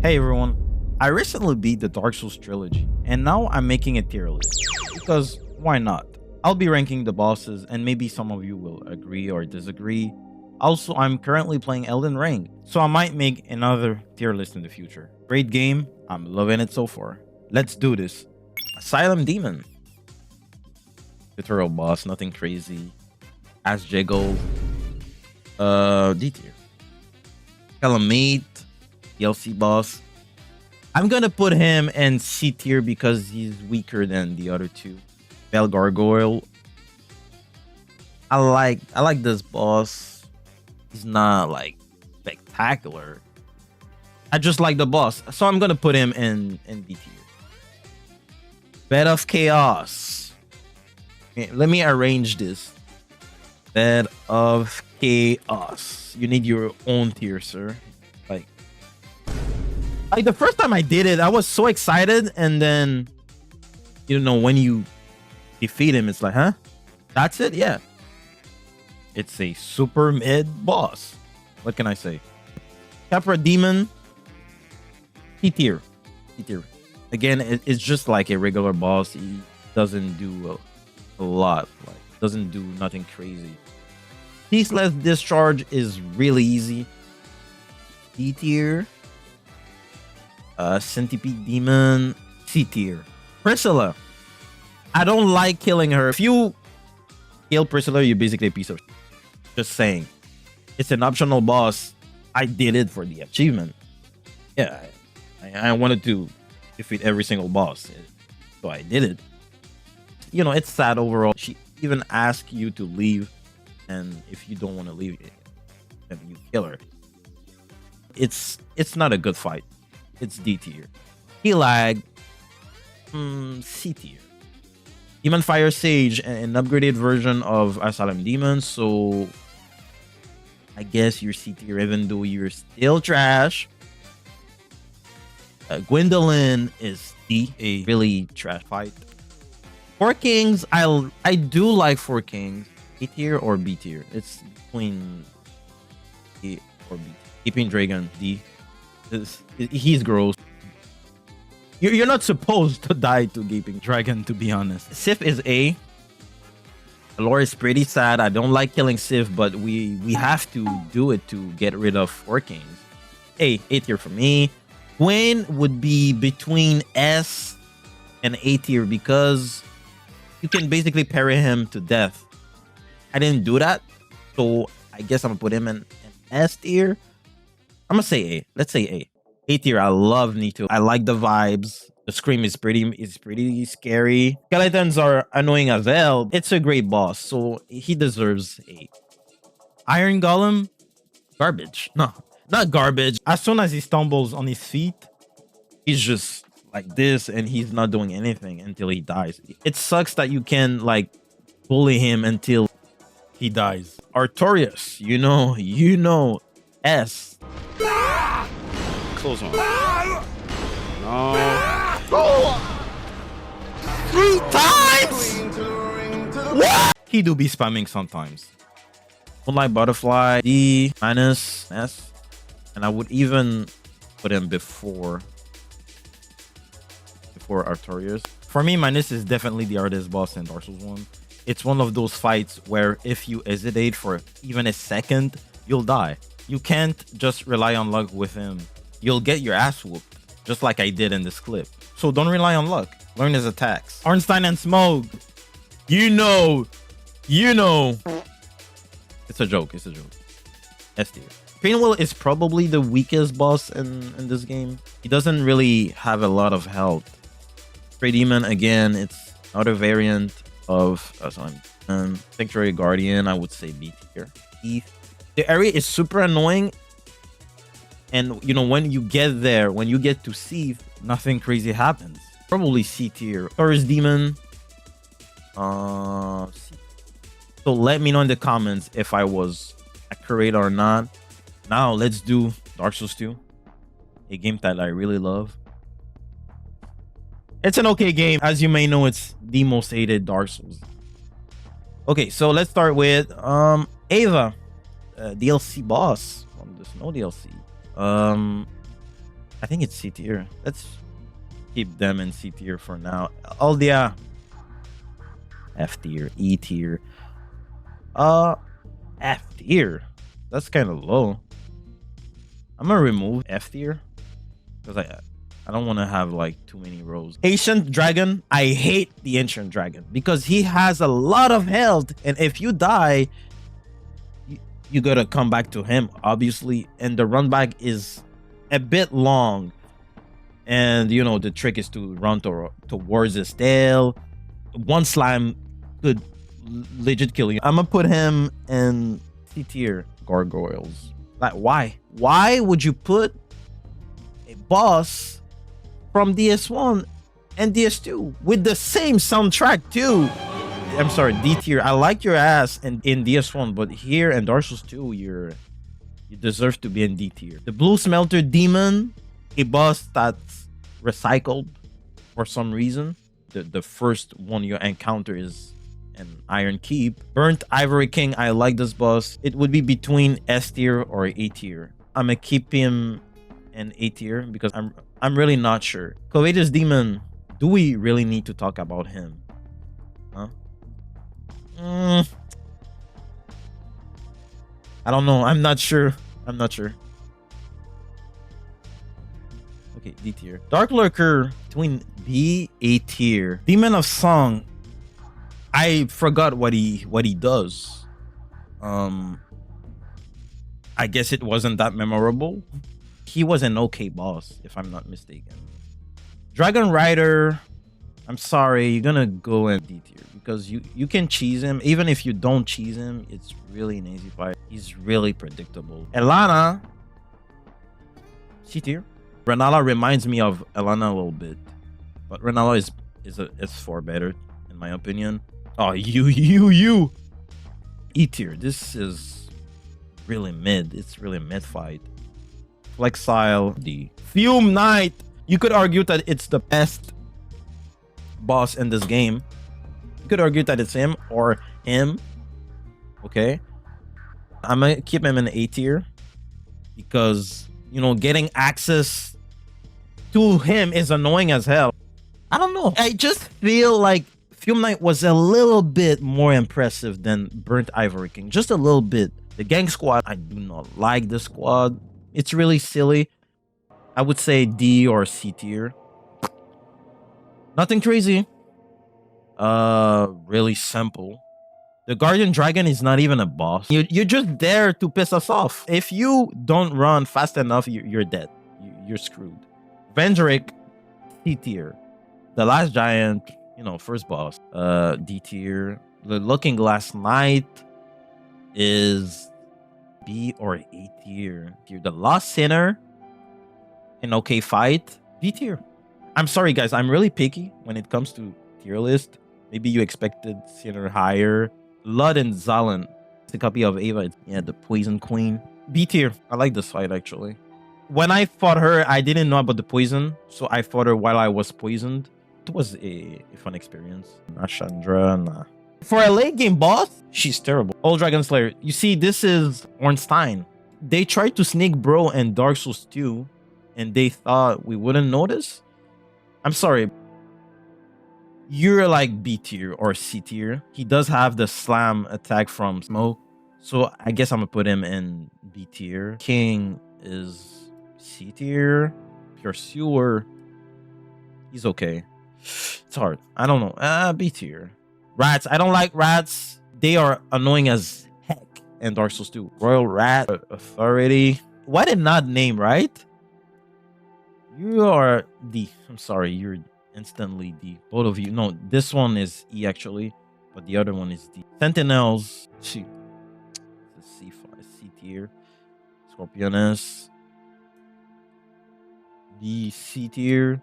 Hey everyone, I recently beat the Dark Souls Trilogy, and now I'm making a tier list. Because why not? I'll be ranking the bosses, and maybe some of you will agree or disagree. Also, I'm currently playing Elden Ring, so I might make another tier list in the future. Great game, I'm loving it so far. Let's do this. Asylum Demon. Tutorial boss, nothing crazy. Ass Jiggle. D tier. Calamate. DLC boss. I'm gonna put him in C tier because he's weaker than the other two. Bell Gargoyle. I like this boss. He's not like spectacular. I just like the boss, so I'm gonna put him in B tier. Bed of Chaos. Okay, let me arrange this. Bed of Chaos. You need your own tier, sir. Like the first time I did it, I was so excited, and then when you defeat him, it's like, huh? That's it? Yeah. It's a super mid boss. What can I say? Capra Demon. C tier. C tier. Again, it's just like a regular boss. He doesn't do a lot. Like, doesn't do nothing crazy. Ceaseless Discharge is really easy. D tier. Centipede Demon, C tier. Priscilla. I don't like killing her. If you kill Priscilla, you're basically a piece of shit. Just saying. It's an optional boss. I did it for the achievement. Yeah, I wanted to defeat every single boss. So I did it. It's sad overall. She even asked you to leave. And if you don't want to leave, then you kill her. It's not a good fight. It's D tier. Helag, C tier. Demon Fire Sage, an upgraded version of Asylum Demon. So I guess you're C tier, even though you're still trash. Gwendolyn is D, a really trash fight. Four Kings, I do like Four Kings. A tier or B tier? It's between A or B. Keeping Dragon, D. He's gross. You're not supposed to die to Gaping Dragon, to be honest. Sif is A. Lore is pretty sad. I don't like killing Sif, but we have to do it to get rid of Four Kings. A tier for me. Gwen would be between S and A tier because you can basically parry him to death. I didn't do that, so I guess I'm gonna put him in S tier. I'm gonna say A. Let's say A. A tier. I love Nito. I like the vibes. The scream is pretty scary. Skeletons are annoying as hell. It's a great boss, so he deserves A. Iron Golem, garbage. No, not garbage. As soon as he stumbles on his feet, he's just like this, and he's not doing anything until he dies. It sucks that you can like bully him until he dies. Artorias, S. Close one. No. 3 times? What? He do be spamming sometimes. Moonlight Butterfly, D minus S. And I would even put him before Artorias. For me, minus is definitely the hardest boss in Dark Souls 1. It's one of those fights where if you hesitate for even a second, you'll die. You can't just rely on luck with him. You'll get your ass whooped, just like I did in this clip. So don't rely on luck. Learn his attacks. Ornstein and Smoke. You know. It's a joke. S tier. Painwheel is probably the weakest boss in this game. He doesn't really have a lot of health. Stray Demon, again, it's another variant of Sanctuary Guardian. I would say B tier. The area is super annoying, and when you get there, when you get to C, nothing crazy happens. Probably C tier. Taurus Demon, C. So let me know in the comments if I was accurate or not. Now let's do Dark Souls 2, a game that I really love. It's an okay game. As you may know, it's the most hated Dark Souls. Okay, so let's start with Ava. DLC boss from the Snow DLC. I think it's C tier. Let's keep them in C tier for now. Aldia, F tier, E tier. F tier. That's kind of low. I'm gonna remove F tier because I don't want to have like too many rows. Ancient Dragon. I hate the Ancient Dragon because he has a lot of health, and if you die, you gotta come back to him, obviously, and the run back is a bit long. And you know the trick is to run towards his tail. One slime could legit kill you. I'm gonna put him in C tier. Gargoyles. Like why? Why would you put a boss from DS1 and DS2 with the same soundtrack too? I'm sorry, D tier. I like your ass in DS1, but here in Dark Souls 2, you deserve to be in D tier. The Blue Smelter Demon, a boss that's recycled for some reason. The first one you encounter is an Iron Keep. Burnt Ivory King, I like this boss. It would be between S tier or A tier. I'm gonna keep him in A tier because I'm really not sure. Covetous Demon, do we really need to talk about him? Huh? I don't know. I'm not sure. Okay, D tier. Dark Lurker between B, A tier. Demon of Song. I forgot what he does. I guess it wasn't that memorable. He was an okay boss, if I'm not mistaken. Dragon Rider. I'm sorry, you're gonna go in D tier because you can cheese him. Even if you don't cheese him, it's really an easy fight. He's really predictable. Elana, C tier. Renala reminds me of Elana a little bit, but Renala is far better in my opinion. Oh, you. E tier. This is really mid. It's really a mid fight. Flexile D. Fume Knight. You could argue that it's the best boss in this game. You could argue that it's him or him. Okay. I'm gonna keep him in A tier because you know getting access to him is annoying as hell. I don't know. I just feel like Fume Knight was a little bit more impressive than Burnt Ivory King. Just a little bit. The gang squad, I do not like the squad. It's really silly. I would say D or C tier. Nothing crazy. Really simple. The Guardian Dragon is not even a boss. You're just there to piss us off. If you don't run fast enough, you're dead. You're screwed. Vendrick, C tier. The Last Giant, you know, first boss. D tier. The Looking Glass Knight is B or A tier. The Lost Sinner, an okay fight. B tier. I'm sorry, guys. I'm really picky when it comes to tier list. Maybe you expected Sinner higher. Lud and Zalin. It's a copy of Ava. Yeah, the Poison Queen. B tier. I like this fight, actually. When I fought her, I didn't know about the poison. So I fought her while I was poisoned. It was a fun experience. Chandra, nah. For a late game boss, she's terrible. Old Dragon Slayer. You see, this is Ornstein. They tried to sneak bro and Dark Souls 2, and they thought we wouldn't notice. I'm sorry. You're like B tier or C tier. He does have the slam attack from Smoke. So I guess I'm gonna put him in B tier. King is C tier. Pursuer. He's okay. It's hard. I don't know. B tier. Rats. I don't like rats. They are annoying as heck in Dark Souls 2. Royal Rat. Authority. Why did not name, right? You are D. I'm sorry. You're instantly D. Both of you. No, this one is E actually. But the other one is D. Sentinels. C tier. Scorpioness. B. C tier.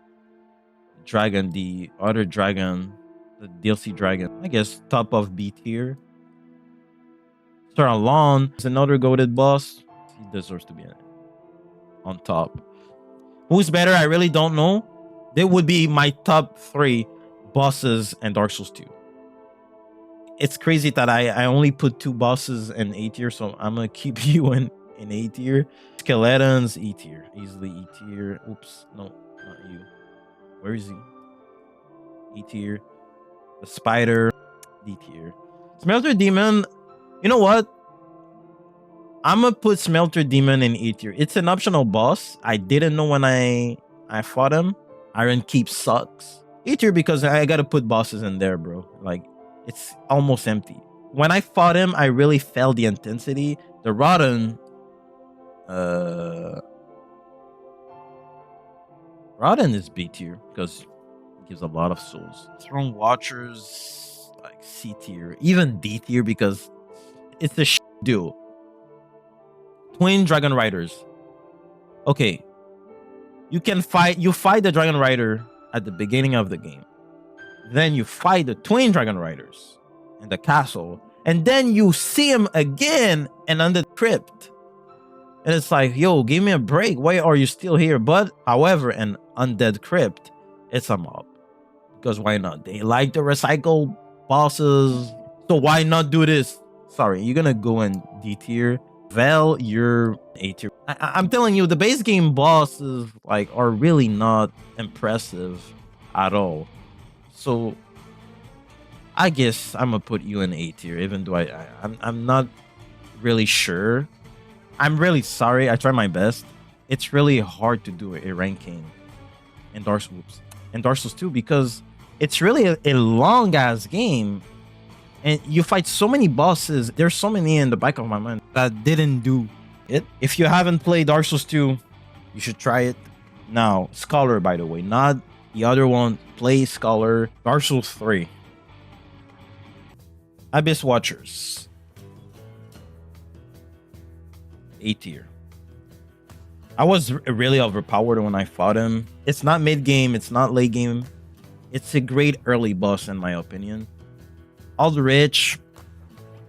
Dragon, the other dragon, the DLC dragon, I guess top of B tier. Sir Alon is another goated boss. He deserves to be on top. Who's better? I really don't know. They would be my top 3 bosses in Dark Souls 2. It's crazy that I only put 2 bosses in A tier, so I'm gonna keep you in A tier. Skeletons, E tier. Easily E tier. Oops, no, not you. Where is he? E tier. The spider, D tier. Smelter Demon, you know what? I'm gonna put Smelter Demon in E tier. It's an optional boss. I didn't know when I fought him. Iron Keep sucks. E tier because I gotta put bosses in there, bro. Like, it's almost empty. When I fought him, I really felt the intensity. The Rotten, Rotten is B tier because it gives a lot of souls. Throne Watchers, like C tier, even D tier because it's a duel. Twin Dragon Riders. Okay, you fight the Dragon Rider at the beginning of the game. Then you fight the Twin Dragon Riders in the castle, and then you see him again and under the crypt. And it's like, yo, give me a break. Why are you still here? But however, an undead crypt, it's a mob. Because why not? They like to recycle bosses. So why not do this? Sorry, you're gonna go in D tier. Vel, you're A tier. I'm telling you, the base game bosses like are really not impressive at all. So I guess I'm gonna put you in A tier, even though I'm not really sure. I'm really sorry. I tried my best. It's really hard to do a ranking in Dark Souls 2 because it's really a long ass game. And you fight so many bosses. There's so many in the back of my mind that didn't do it. If you haven't played Dark Souls 2, you should try it. Now, Scholar, by the way, not the other one. Play Scholar. Dark Souls 3. Abyss Watchers. A tier. I was really overpowered when I fought him. It's not mid game. It's not late game. It's a great early boss in my opinion. Aldrich,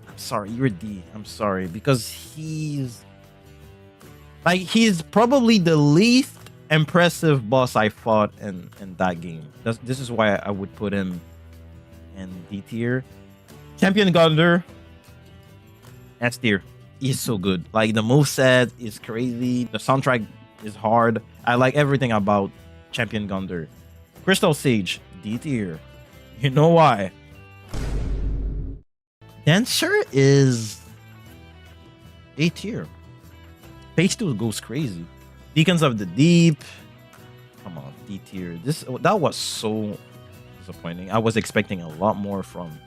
I'm sorry, you're D. I'm sorry because he's probably the least impressive boss I fought in that game. This is why I would put him in D tier. Champion Gunder, S tier. He's so good. Like the moveset is crazy. The soundtrack is hard. I like everything about Champion Gunder. Crystal Sage, D tier. You know why? Dancer is A tier. Phase 2 goes crazy. Deacons of the Deep. Come on, D tier. That was so disappointing. I was expecting a lot more from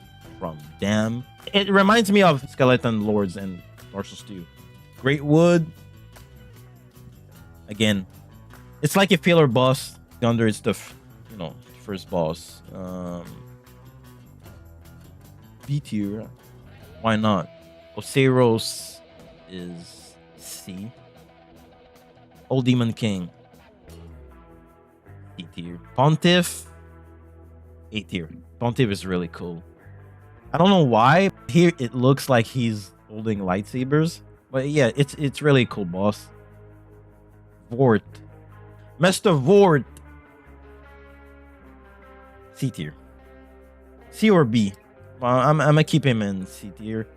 them. It reminds me of Skeleton Lords and Dark Souls 2. Great Wood. Again, it's like a filler boss. Gunder is the first boss. B tier. Why not? Oseros is C. Old Demon King, D tier. Pontiff, A tier. Pontiff is really cool. I don't know why. Here it looks like he's holding lightsabers. But yeah, it's really a cool boss. Vort. Master Vort. C tier. C or B? Well, I'm gonna keep him in C tier.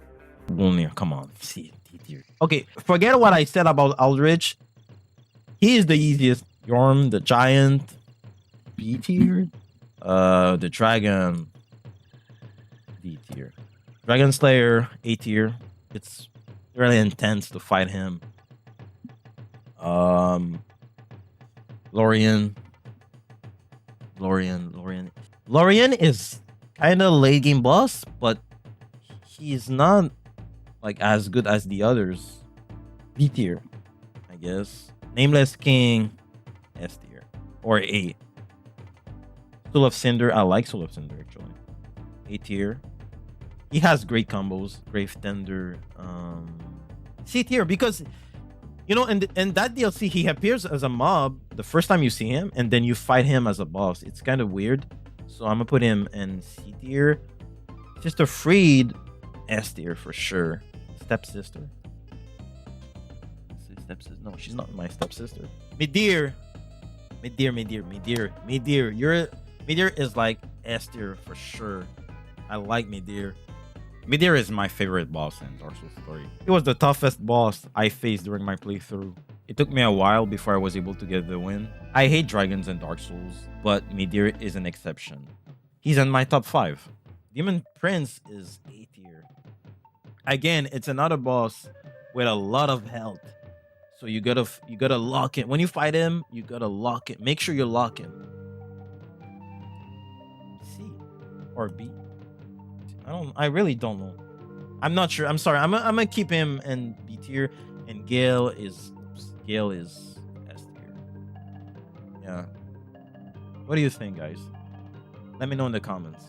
Come on, C tier. Okay, forget what I said about Aldrich. He is the easiest. Yorm, the giant, B tier. The dragon, D tier. Dragon Slayer, A tier. It's really intense to fight him. Lorien is kind of late game boss, but he's not like as good as the others. B tier, I guess. Nameless King, S tier or A. Soul of Cinder, I like Soul of Cinder actually. A tier. He has great combos. Grave Tender, C tier because in that DLC he appears as a mob the first time you see him, and then you fight him as a boss. It's kind of weird. So I'm gonna put him in C tier. Sister Freed, S tier for sure. Stepsister. No, she's not my stepsister. Midir. Midir is like S tier for sure. I like Midir. Midir is my favorite boss in Dark Souls 3. He was the toughest boss I faced during my playthrough. It took me a while before I was able to get the win. I hate dragons and Dark Souls, but Midir is an exception. He's in my top 5. Demon Prince is A tier. Again, it's another boss with a lot of health. So you gotta lock it. When you fight him, you gotta lock it. Make sure you lock him. C or B? I really don't know. I'm not sure. I'm sorry. I'm gonna keep him in B tier, and Gale is S tier. Yeah. What do you think, guys? Let me know in the comments.